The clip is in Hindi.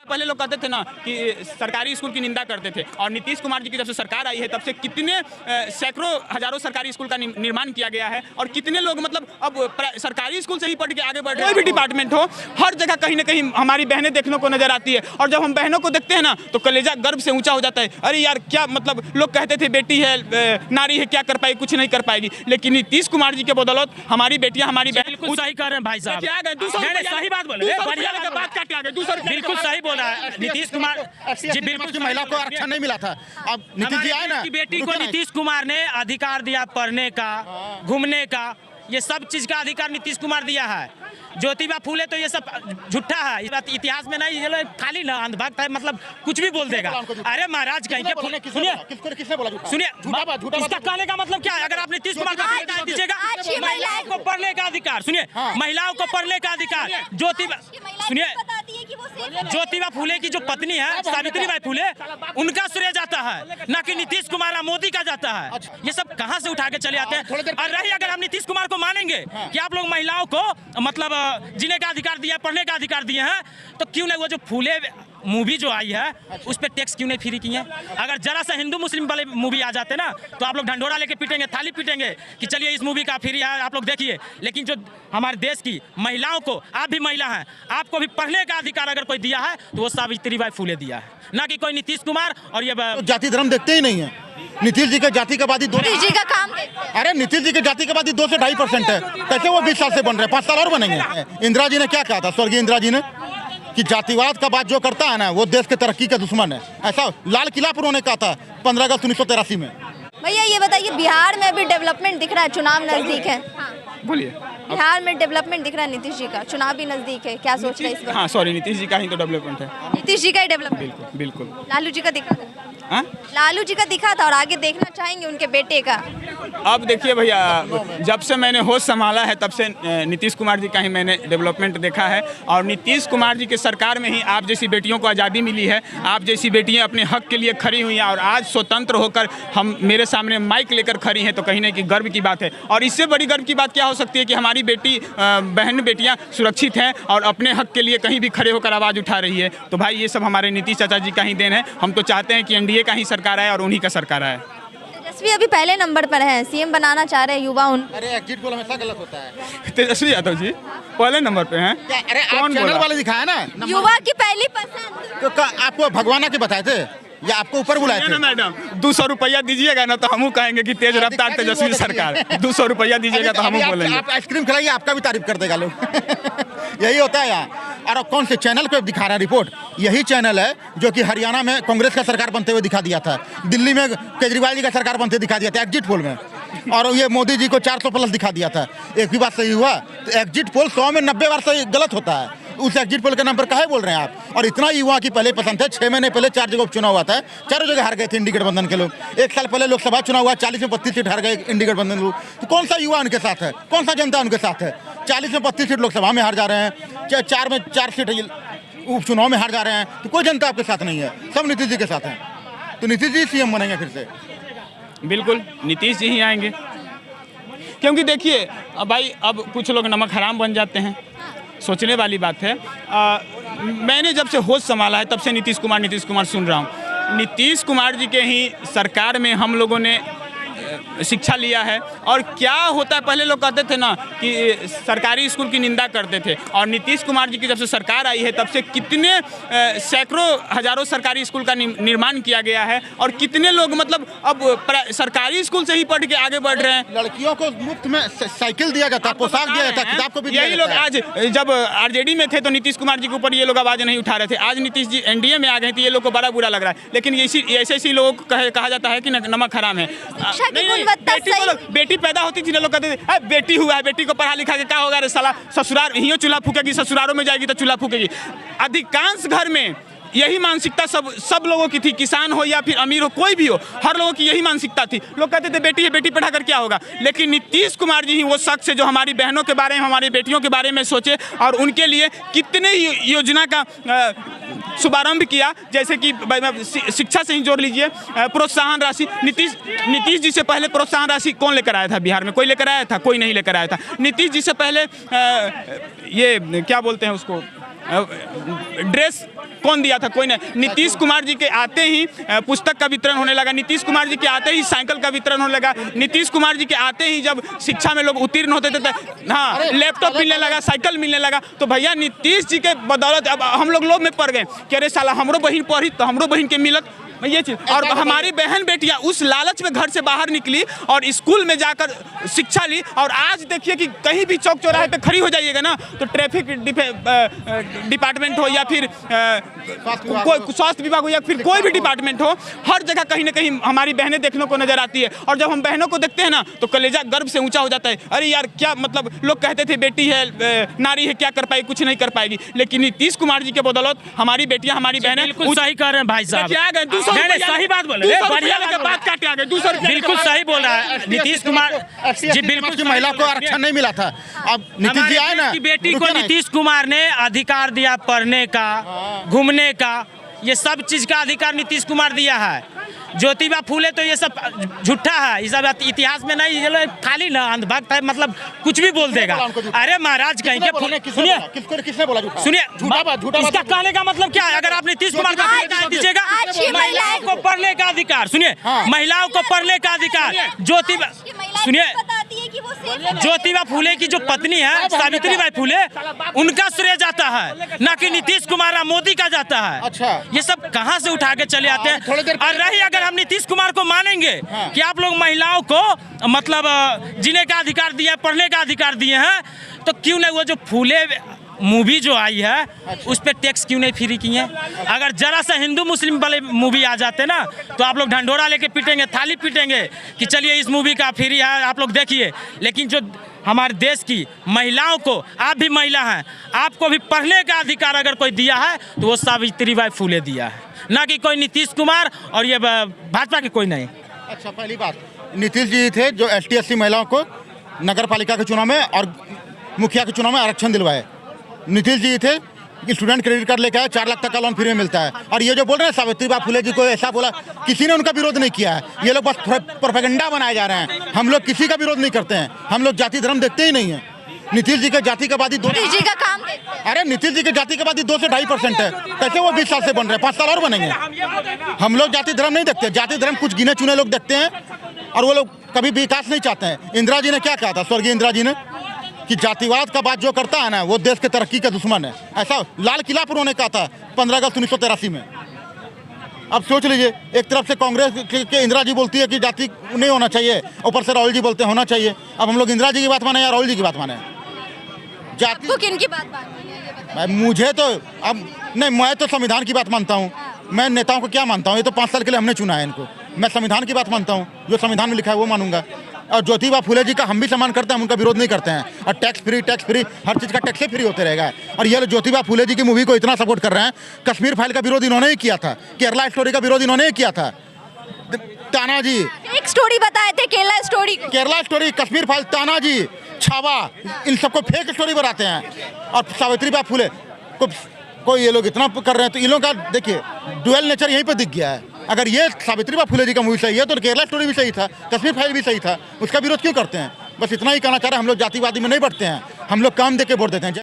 पहले लोग कहते थे ना कि सरकारी स्कूल की निंदा करते थे, और नीतीश कुमार जी की जब से सरकार आई है तब से कितने सैकड़ों हजारों सरकारी स्कूल का निर्माण किया गया है, और कितने लोग मतलब अब सरकारी स्कूल से ही पढ़ के आगे बढ़ रहे हैं। कोई भी डिपार्टमेंट हो, हर जगह कहीं ना कहीं हमारी बहनें देखने को नजर आती है, और जब हम बहनों को देखते हैं ना तो कलेजा गर्व से ऊंचा हो जाता है। अरे यार क्या मतलब, लोग कहते थे बेटी है नारी है क्या कर पाएगी, कुछ नहीं कर पाएगी, लेकिन नीतीश कुमार जी के बदौलत हमारी बेटियां हमारी बहन बिल्कुल सही कर रहे हैं भाई साहब, सही बात बोले, बिल्कुल सही बोला है नीतीश कुमार जी। बिल्कुल महिला को आरक्षण नहीं मिला था, अब नीतीश जी आए ना, बेटी को नीतीश कुमार ने अधिकार दिया, पढ़ने का, घूमने का, ये सब चीज का अधिकार नीतीश कुमार दिया है। ज्योतिबा फूले तो ये सब झूठा है, इतिहास में नहीं, ये लोग खाली ना अंधभक्त है, मतलब कुछ भी बोल देगा। अरे महाराज कहीं के सुनिए, इसका कहने का मतलब क्या है? अगर आप नीतीश कुमार को दीजिएगा महिलाओं को पढ़ने का अधिकार, सुनिए महिलाओं को पढ़ने का अधिकार, ज्योतिबा फूले की जो पत्नी है सावित्रीबाई फूले, उनका श्रेय जाता है, ना कि नीतीश कुमार या मोदी का जाता है। ये सब कहाँ से उठा के चले आते हैं? और रही अगर हम नीतीश कुमार को मानेंगे कि आप लोग महिलाओं को मतलब जीने का अधिकार दिया, पढ़ने का अधिकार दिए हैं, तो क्यों नहीं वो जो फूले मूवी जो आई है उस पर टैक्स क्यों नहीं फ्री किए? अगर जरा सा हिंदू मुस्लिम वाले मूवी आ जाते ना तो आप लोग ढंढोरा लेके पीटेंगे, थाली पीटेंगे कि चलिए इस मूवी का फ्री है, आप लोग देखिए। लेकिन जो हमारे देश की महिलाओं को, आप भी महिला हैं, आपको भी पढ़ने का अधिकार अगर कोई दिया है तो वो सावित्रीबाई फूले दिया है, ना कि कोई नीतीश कुमार। और ये जाति धर्म देखते ही नहीं है। नीतीश जी के जाति का आबादी नीतीश जी का काम, अरे नीतीश जी के जाति का आबादी 2 से 2.5% है, कैसे वो 20 साल से बन रहे हैं, 5 साल और बनेंगे। इंदिरा जी ने क्या कहा था, स्वर्गीय इंदिरा जी ने, कि जातिवाद का बात जो करता है ना वो देश के तरक्की का दुश्मन है। ऐसा लाल किला पर उन्होंने कहा था 15 अगस्त 1983 में। भैया ये बताइए, बिहार में अभी डेवलपमेंट दिख रहा है, चुनाव नजदीक है, बोलिए। बिहार में डेवलपमेंट दिख रहा है नीतीश जी का, चुनाव भी नजदीक है, क्या सोच रहे हैं इस बार? हाँ सॉरी, नीतीश जी का ही तो डेवलपमेंट है। नीतीश जी का ही डेवलपमेंट, बिल्कुल बिल्कुल। लालू जी का दिखा था, हाँ? लालू जी का दिखा था, और आगे देखना चाहेंगे उनके बेटे का। अब देखिए भैया, जब से मैंने होश संभाला है तब से नीतीश कुमार जी का ही मैंने डेवलपमेंट देखा है, और नीतीश कुमार जी के सरकार में ही आप जैसी बेटियों को आज़ादी मिली है, आप जैसी बेटियां अपने हक के लिए खड़ी हुई हैं, और आज स्वतंत्र होकर हम मेरे सामने माइक लेकर खड़ी हैं, तो कहीं ना कहीं गर्व की बात है। और इससे बड़ी गर्व की बात क्या हो सकती है कि हमारी बेटी बहन बेटियाँ सुरक्षित हैं और अपने हक के लिए कहीं भी खड़े होकर आवाज़ उठा रही है। तो भाई ये सब हमारे नीतीश चाचा जी का ही देन है। हम तो चाहते हैं कि एनडीए का ही सरकार आए और उन्हीं का सरकार आए। तेजस्वी अभी पहले नंबर पर है, सीएम बनाना चाह रहे हैं युवा उन। अरे एग्जिट पोल हमेशा गलत होता है। तेजस्वी यादव जी पहले नंबर पे हैं। अरे कौन चैनल बोला? वाले दिखाया ना, युवा की पहली पसंद तो आपको भगवाना के बताए थे या आपको ऊपर बुलाए थे? मैडम 200 रुपया दीजिएगा ना तो हम कहेंगे कि तेज रफ्तार तेजस्वी सरकार। 200 रुपया दीजिएगा तो हम बोलेंगे। आप आइसक्रीम खिलाइए, आपका भी तारीफ कर देगा लोग। यही होता है यहाँ। और कौन से चैनल पे दिखा रहा है रिपोर्ट? यही चैनल है जो कि हरियाणा में कांग्रेस का सरकार बनते हुए दिखा दिया था, दिल्ली में केजरीवाल जी का सरकार बनते दिखा दिया था एग्जिट पोल में, और ये मोदी जी को 400+ दिखा दिया था। एक भी बात सही हुआ? तो एग्जिट पोल 100 में 90 बार सही गलत होता है। उस एग्जिट पोल के नंबर काहे बोल रहे हैं आप? और इतना युवा की पहले पसंद है। 6 महीने पहले 4 जगह उपचुनाव हुआ था, चारों जगह हार गए थे इंडी गठबंधन के लोग। 1 साल पहले लोकसभा चुनाव हुआ, 40 में 32 सीट हार गए इंडी गठबंधन लोग। तो कौन सा युवा उनके साथ है, कौन सा जनता उनके साथ है? 40 में 32 सीट लोकसभा में हार जा रहे हैं, 4 में 4 सीट उपचुनाव में हार जा रहे हैं, तो कोई जनता आपके साथ नहीं है, सब नीतीश जी के साथ हैं। तो नीतीश जी सीएम बनेंगे फिर से? बिल्कुल नीतीश जी ही आएंगे, क्योंकि देखिए भाई अब कुछ लोग नमक हराम बन जाते हैं, सोचने वाली बात है। मैंने जब से होश संभाला है तब से नीतीश कुमार सुन रहा हूँ। नीतीश कुमार जी के ही सरकार में हम लोगों ने शिक्षा लिया है। और क्या होता है, पहले लोग कहते थे ना कि सरकारी स्कूल की निंदा करते थे, और नीतीश कुमार जी की जब से सरकार आई है तब से कितने सैकड़ों हजारों सरकारी स्कूल का निर्माण किया गया है, और कितने लोग मतलब अब सरकारी स्कूल से ही पढ़ के आगे बढ़ रहे हैं। लड़कियों को मुफ्त में साइकिल दिया जाता, पोशाक दिया जाता, किताब को भी दिया यही लोग आज जब आरजेडी में थे तो नीतीश कुमार जी के ऊपर ये लोग आवाज़ नहीं उठा रहे थे। आज नीतीश जी एनडीए में आ गए तो ये लोग को बड़ा बुरा लग रहा है। लेकिन ऐसे लोगों को कहा जाता है कि नमक हराम है। बेटी पैदा होती थी ना, लोग कहते थे बेटी हुआ है, बेटी को पढ़ा लिखा के क्या होगा रे साला, ससुराल ही चूल्हा फूकेगी, ससुरालों में जाएगी तो चूल्हा फूकेगी। अधिकांश घर में यही मानसिकता सब लोगों की थी, किसान हो या फिर अमीर हो, कोई भी हो, हर लोगों की यही मानसिकता थी। लोग कहते थे बेटी है, बेटी पढ़ा कर क्या होगा। लेकिन नीतीश कुमार जी ही वो शख्स है जो हमारी बहनों के बारे में, हमारी बेटियों के बारे में सोचे, और उनके लिए कितने योजना का शुभारंभ किया। जैसे कि शिक्षा से ही जोड़ लीजिए, प्रोत्साहन राशि। नीतीश जी से पहले प्रोत्साहन राशि कौन लेकर आया था बिहार में? कोई लेकर आया था? कोई नहीं लेकर आया था। नीतीश जी से पहले ये क्या बोलते हैं उसको, ड्रेस कौन दिया था? कोई नहीं। नीतीश कुमार जी के आते ही पुस्तक का वितरण होने लगा, नीतीश कुमार जी के आते ही साइकिल का वितरण होने लगा, नीतीश कुमार जी के आते ही जब शिक्षा में लोग उत्तीर्ण होते थे तो हाँ लैपटॉप मिलने लगा, साइकिल मिलने लगा। तो भैया नीतीश जी के बदौलत अब हम लोग में पड़ गए कि अरे साला हमरो बहन पढ़ी तो हमरो बहन के मिलत ये चीज। और हमारी बहन बेटियां उस लालच में घर से बाहर निकली और स्कूल में जाकर शिक्षा ली। और आज देखिए कि कहीं भी चौक चौराहे पे खड़ी हो जाइएगा ना तो ट्रैफिक डिपार्टमेंट हो या फिर कोई स्वास्थ्य विभाग हो या फिर कोई भी डिपार्टमेंट हो, हर जगह कहीं ना कहीं हमारी बहनें देखने को नजर आती है। और जब हम बहनों को देखते हैं ना तो कलेजा गर्व से ऊंचा हो जाता है। अरे यार क्या मतलब, लोग कहते थे बेटी है नारी है क्या कर पाएगी, कुछ नहीं कर पाएगी। लेकिन नीतीश कुमार जी के बदौलत हमारी बेटियां हमारी बहनें बिल्कुल सही कह रहे हैं भाई साहब। सही बात बोले, बात काटे आ गए। बिल्कुल सही बोल रहा है नीतीश कुमार जी। बिल्कुल की महिला को आरक्षण नहीं मिला था। अब नीतीश जी आए ना, की बेटी को नीतीश कुमार ने अधिकार दिया पढ़ने का, घूमने का, ये सब चीज का अधिकार नीतीश कुमार दिया है। ज्योतिबा फूले तो ये सब झूठा है, ये सब इतिहास में नहीं, ये लोग खाली ना अंधभक्त है, मतलब कुछ भी बोल देगा। अरे महाराज कहीं के सुनिए, किसने बोला सुनिए इसका कहने का मतलब क्या है? अगर आप नीतीश कुमार का अधिकार दीजिएगा, महिलाओं को पढ़ने का अधिकार, सुनिए महिलाओं को पढ़ने का अधिकार, ज्योतिबा सुनिए ज्योतिबा फूले की जो पत्नी है सावित्री बाई फूले, उनका श्रेय जाता है, ना कि नीतीश कुमार और मोदी का जाता है। अच्छा, ये सब कहाँ से उठा के चले आते हैं? और रही अगर हम नीतीश कुमार को मानेंगे कि आप लोग महिलाओं को मतलब जीने का अधिकार दिए, पढ़ने का अधिकार दिए हैं, तो क्यों नहीं वो जो फूले मूवी जो आई है उस पर टैक्स क्यों नहीं फ्री किए? अगर जरा सा हिंदू मुस्लिम वाले मूवी आ जाते ना तो आप लोग ढंढोरा लेके पीटेंगे, थाली पीटेंगे कि चलिए इस मूवी का फ्री है आप लोग देखिए। लेकिन जो हमारे देश की महिलाओं को, आप भी महिला हैं, आपको भी पढ़ने का अधिकार अगर कोई दिया है तो वो सावित्री बाई फूले दिया है, ना कि कोई नीतीश कुमार और ये भाजपा के कोई नहीं। अच्छा, पहली बात नीतीश जी थे जो ST SC महिलाओं को नगर पालिका के चुनाव में और मुखिया के चुनाव में आरक्षण दिलवाए। नीतीश जी थे स्टूडेंट क्रेडिट कार्ड लेके आए, 4 लाख तक का लोन फ्री में मिलता है। और ये जो बोल रहे हैं सावित्रीबाई फुले जी को ऐसा बोला, किसी ने उनका विरोध नहीं किया है। ये लोग बस प्रोपेगेंडा बनाए जा रहे हैं। हम लोग किसी का विरोध नहीं करते हैं, हम लोग जाति धर्म देखते ही नहीं है। नीतीश जी के जाति का आबादी नीतीश जी का काम, अरे नीतीश जी के जाति की आबादी 2 से 2.5% है। कैसे वो 20 साल से बन रहे हैं? 5 साल और बनेंगे। हम लोग जाति धर्म नहीं देखते, जाति धर्म कुछ गिने चुने लोग देखते हैं और वो लोग कभी विकास नहीं चाहते हैं। इंदिरा जी ने क्या कहा था, स्वर्गीय इंदिरा जी ने, कि जातिवाद का बात जो करता है ना वो देश के तरक्की का दुश्मन है। ऐसा लाल किला पर उन्होंने कहा था 15 अगस्त 1983 में। अब सोच लीजिए, एक तरफ से कांग्रेस के इंदिरा जी बोलती है कि जाति नहीं होना चाहिए, ऊपर से राहुल जी बोलते हैं होना चाहिए। अब हम लोग इंदिरा जी की बात माने या राहुल जी की बात माने? जाति को किन की बात माननी है? मुझे तो अब नहीं, मैं तो संविधान की बात मानता हूँ। मैं नेताओं को क्या मानता हूँ? ये तो 5 साल के लिए हमने चुना है इनको। मैं संविधान की बात मानता हूँ, जो संविधान में लिखा है वो मानूंगा। और ज्योतिबा फुले जी का हम भी सम्मान करते हैं, हम उनका विरोध नहीं करते हैं। और टैक्स फ्री हर चीज़ का टैक्स फ्री होते रहेगा। और ये ज्योतिबा फुले जी की मूवी को इतना सपोर्ट कर रहे हैं, कश्मीर फाइल का विरोध इन्होंने ही किया था, केरला स्टोरी का विरोध इन्होंने ही किया था। तानाजी एक स्टोरी बताए थे, केरला स्टोरी, कश्मीर फाइल, तानाजी, छावा, इन सबको फेक स्टोरी बनाते हैं। और सावित्रीबाई फुले को ये लोग इतना कर रहे हैं, तो इन लोगों का देखिए डुअल नेचर यहीं पर दिख गया है। अगर ये सावित्रीबाई फुले जी का मूवी सही है तो केरला स्टोरी भी सही था, कश्मीर फाइल भी सही था, उसका विरोध क्यों करते हैं? बस इतना ही कहना चाह रहे हैं। हम लोग जातिवादी में नहीं बढ़ते हैं, हम लोग काम दे के वोट देते हैं।